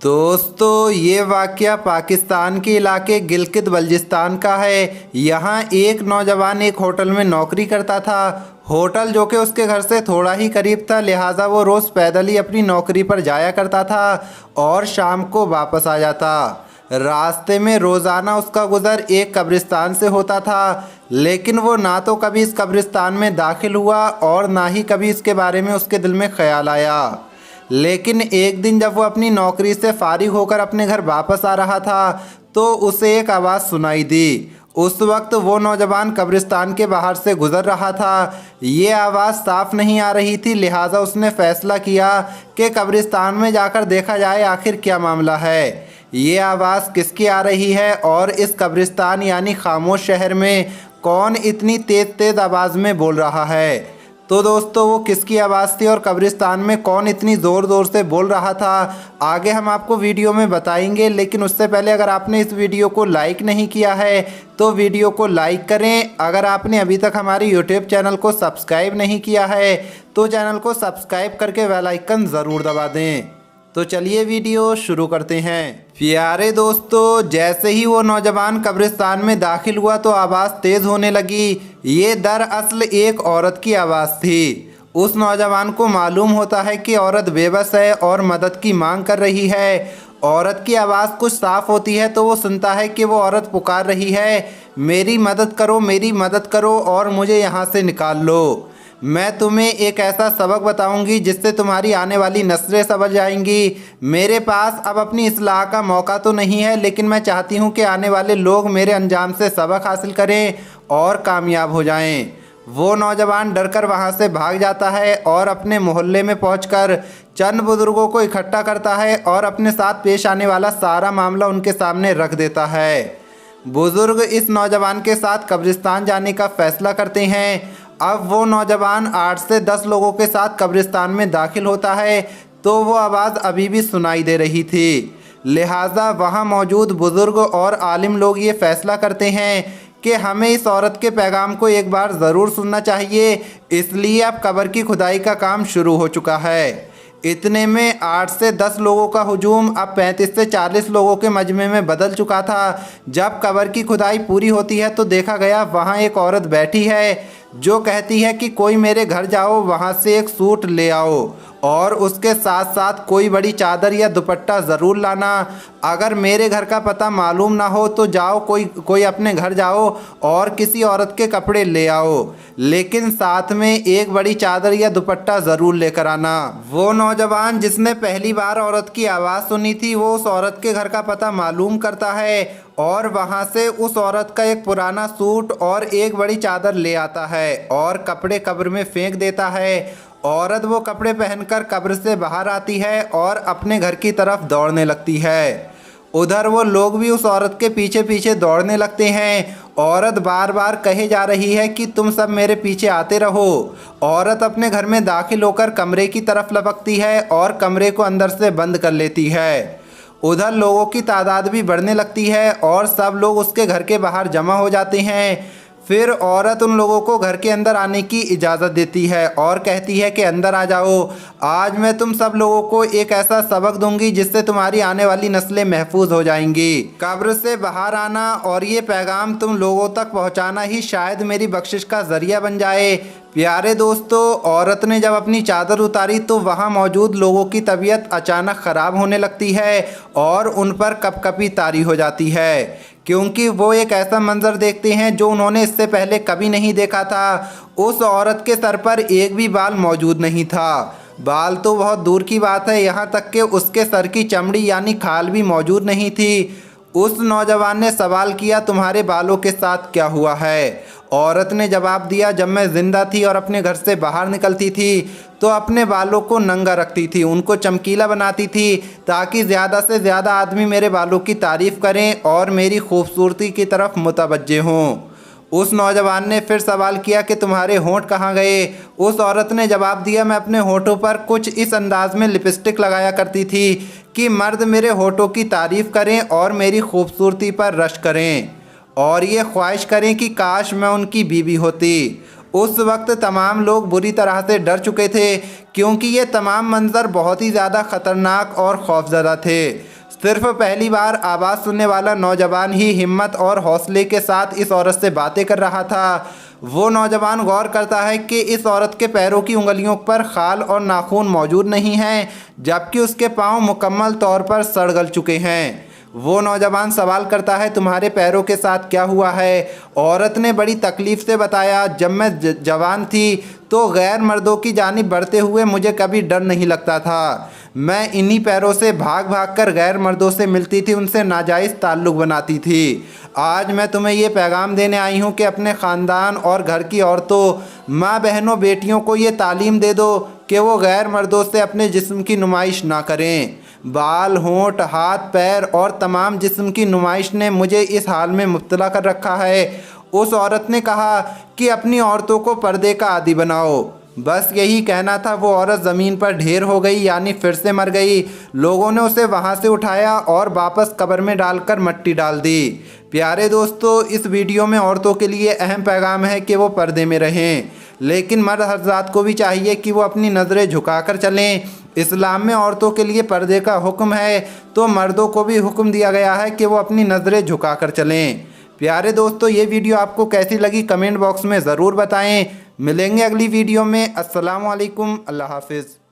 दोस्तों ये वाक़या पाकिस्तान के इलाके गिलगित बल्जिस्तान का है। यहाँ एक नौजवान एक होटल में नौकरी करता था। होटल जो कि उसके घर से थोड़ा ही करीब था, लिहाजा वो रोज़ पैदल ही अपनी नौकरी पर जाया करता था और शाम को वापस आ जाता। रास्ते में रोज़ाना उसका गुज़र एक कब्रिस्तान से होता था, लेकिन वो ना तो कभी इस कब्रिस्तान में दाखिल हुआ और ना ही कभी इसके बारे में उसके दिल में ख्याल आया। लेकिन एक दिन जब वो अपनी नौकरी से फारिग होकर अपने घर वापस आ रहा था तो उसे एक आवाज़ सुनाई दी। उस वक्त वो नौजवान कब्रिस्तान के बाहर से गुज़र रहा था। ये आवाज़ साफ नहीं आ रही थी, लिहाजा उसने फ़ैसला किया कि कब्रिस्तान में जाकर देखा जाए आखिर क्या मामला है, ये आवाज़ किसकी आ रही है और इस कब्रिस्तान यानी खामोश शहर में कौन इतनी तेज़ तेज़ आवाज़ में बोल रहा है। तो दोस्तों वो किसकी आवाज़ थी और कब्रिस्तान में कौन इतनी ज़ोर ज़ोर से बोल रहा था, आगे हम आपको वीडियो में बताएंगे। लेकिन उससे पहले अगर आपने इस वीडियो को लाइक नहीं किया है तो वीडियो को लाइक करें। अगर आपने अभी तक हमारे यूट्यूब चैनल को सब्सक्राइब नहीं किया है तो चैनल को सब्सक्राइब करके बेल आइकन ज़रूर दबा दें। तो चलिए वीडियो शुरू करते हैं। प्यारे दोस्तों, जैसे ही वो नौजवान कब्रिस्तान में दाखिल हुआ तो आवाज़ तेज़ होने लगी। ये दरअसल एक औरत की आवाज़ थी। उस नौजवान को मालूम होता है कि औरत बेबस है और मदद की मांग कर रही है। औरत की आवाज़ कुछ साफ़ होती है तो वो सुनता है कि वो औरत पुकार रही है, मेरी मदद करो, मेरी मदद करो और मुझे यहाँ से निकाल लो। मैं तुम्हें एक ऐसा सबक बताऊंगी जिससे तुम्हारी आने वाली नस्लें संभल जाएंगी। मेरे पास अब अपनी इस्लाह का मौका तो नहीं है, लेकिन मैं चाहती हूं कि आने वाले लोग मेरे अंजाम से सबक हासिल करें और कामयाब हो जाएं। वो नौजवान डरकर वहां से भाग जाता है और अपने मोहल्ले में पहुंचकर चंद बुजुर्गों को इकट्ठा करता है और अपने साथ पेश आने वाला सारा मामला उनके सामने रख देता है। बुजुर्ग इस नौजवान के साथ कब्रिस्तान जाने का फैसला करते हैं। अब वो नौजवान 8 से 10 लोगों के साथ कब्रिस्तान में दाखिल होता है तो वो आवाज़ अभी भी सुनाई दे रही थी। लिहाजा वहाँ मौजूद बुज़ुर्ग और आलिम लोग ये फ़ैसला करते हैं कि हमें इस औरत के पैगाम को एक बार ज़रूर सुनना चाहिए। इसलिए अब कब्र की खुदाई का काम शुरू हो चुका है। इतने में 8 से 10 लोगों का हुजूम अब 35 से 40 लोगों के मजमे में बदल चुका था। जब कब्र की खुदाई पूरी होती है तो देखा गया वहाँ एक औरत बैठी है जो कहती है कि कोई मेरे घर जाओ, वहाँ से एक सूट ले आओ और उसके साथ साथ कोई बड़ी चादर या दुपट्टा ज़रूर लाना। अगर मेरे घर का पता मालूम ना हो तो जाओ, कोई अपने घर जाओ और किसी औरत के कपड़े ले आओ, लेकिन साथ में एक बड़ी चादर या दुपट्टा ज़रूर लेकर आना। वो नौजवान जिसने पहली बार औरत की आवाज़ सुनी थी वो उस औरत के घर का पता मालूम करता है और वहाँ से उस औरत का एक पुराना सूट और एक बड़ी चादर ले आता है और कपड़े कब्र में फेंक देता है। औरत वो कपड़े पहनकर कब्र से बाहर आती है और अपने घर की तरफ दौड़ने लगती है। उधर वो लोग भी उस औरत के पीछे पीछे दौड़ने लगते हैं। औरत बार बार कहे जा रही है कि तुम सब मेरे पीछे आते रहो। औरत अपने घर में दाखिल होकर कमरे की तरफ लपकती है और कमरे को अंदर से बंद कर लेती है। उधर लोगों की तादाद भी बढ़ने लगती है और सब लोग उसके घर के बाहर जमा हो जाते हैं। फिर औरत उन लोगों को घर के अंदर आने की इजाज़त देती है और कहती है कि अंदर आ जाओ, आज मैं तुम सब लोगों को एक ऐसा सबक दूंगी जिससे तुम्हारी आने वाली नस्लें महफूज हो जाएंगी। कब्र से बाहर आना और ये पैगाम तुम लोगों तक पहुंचाना ही शायद मेरी बख्शिश का ज़रिया बन जाए। प्यारे दोस्तों, औरत ने जब अपनी चादर उतारी तो वहाँ मौजूद लोगों की तबीयत अचानक ख़राब होने लगती है और उन पर कपकपी तारी हो जाती है, क्योंकि वो एक ऐसा मंजर देखते हैं जो उन्होंने इससे पहले कभी नहीं देखा था। उस औरत के सर पर एक भी बाल मौजूद नहीं था। बाल तो बहुत दूर की बात है, यहाँ तक कि उसके सर की चमड़ी यानी खाल भी मौजूद नहीं थी। उस नौजवान ने सवाल किया, तुम्हारे बालों के साथ क्या हुआ है? औरत ने जवाब दिया, जब मैं ज़िंदा थी और अपने घर से बाहर निकलती थी तो अपने बालों को नंगा रखती थी, उनको चमकीला बनाती थी ताकि ज़्यादा से ज़्यादा आदमी मेरे बालों की तारीफ़ करें और मेरी खूबसूरती की तरफ मुतवज्जे हों। उस नौजवान ने फिर सवाल किया कि तुम्हारे होंठ कहाँ गए? उस औरत ने जवाब दिया, मैं अपने होठों पर कुछ इस अंदाज में लिपस्टिक लगाया करती थी कि मर्द मेरे होठों की तारीफ़ करें और मेरी खूबसूरती पर रश्क करें और ये ख्वाहिश करें कि काश मैं उनकी बीवी होती। उस वक्त तमाम लोग बुरी तरह से डर चुके थे क्योंकि ये तमाम मंजर बहुत ही ज़्यादा ख़तरनाक और खौफज़दा थे। सिर्फ पहली बार आवाज़ सुनने वाला नौजवान ही हिम्मत और हौसले के साथ इस औरत से बातें कर रहा था। वो नौजवान गौर करता है कि इस औरत के पैरों की उंगलियों पर खाल और नाखून मौजूद नहीं हैं, जबकि उसके पाँव मुकम्मल तौर पर सड़ गल चुके हैं। वो नौजवान सवाल करता है, तुम्हारे पैरों के साथ क्या हुआ है? औरत ने बड़ी तकलीफ़ से बताया, जब मैं जवान थी तो गैर मर्दों की जानिब बढ़ते हुए मुझे कभी डर नहीं लगता था। मैं इन्हीं पैरों से भाग भाग कर गैर मर्दों से मिलती थी, उनसे नाजायज़ ताल्लुक़ बनाती थी। आज मैं तुम्हें ये पैगाम देने आई हूँ कि अपने ख़ानदान और घर की औरतों, माँ बहनों, बेटियों को ये तालीम दे दो कि वो गैर मर्दों से अपने जिस्म की नुमाइश ना करें। बाल, होंठ, हाथ, पैर और तमाम जिस्म की नुमाइश ने मुझे इस हाल में मुब्तला कर रखा है। उस औरत ने कहा कि अपनी औरतों को पर्दे का आदी बनाओ। बस यही कहना था, वो औरत ज़मीन पर ढेर हो गई, यानी फिर से मर गई। लोगों ने उसे वहाँ से उठाया और वापस कब्र में डालकर मिट्टी डाल दी। प्यारे दोस्तों, इस वीडियो में औरतों के लिए अहम पैगाम है कि वो पर्दे में रहें, लेकिन मर्द हज़रात को भी चाहिए कि वो अपनी नज़रें झुकाकर चलें। इस्लाम में औरतों के लिए पर्दे का हुक्म है, तो मर्दों को भी हुक्म दिया गया है कि वो अपनी नज़रें झुकाकर चलें। प्यारे दोस्तों, ये वीडियो आपको कैसी लगी कमेंट बॉक्स में ज़रूर बताएं। मिलेंगे अगली वीडियो में। अस्सलाम वालेकुम, अल्लाह हाफिज़।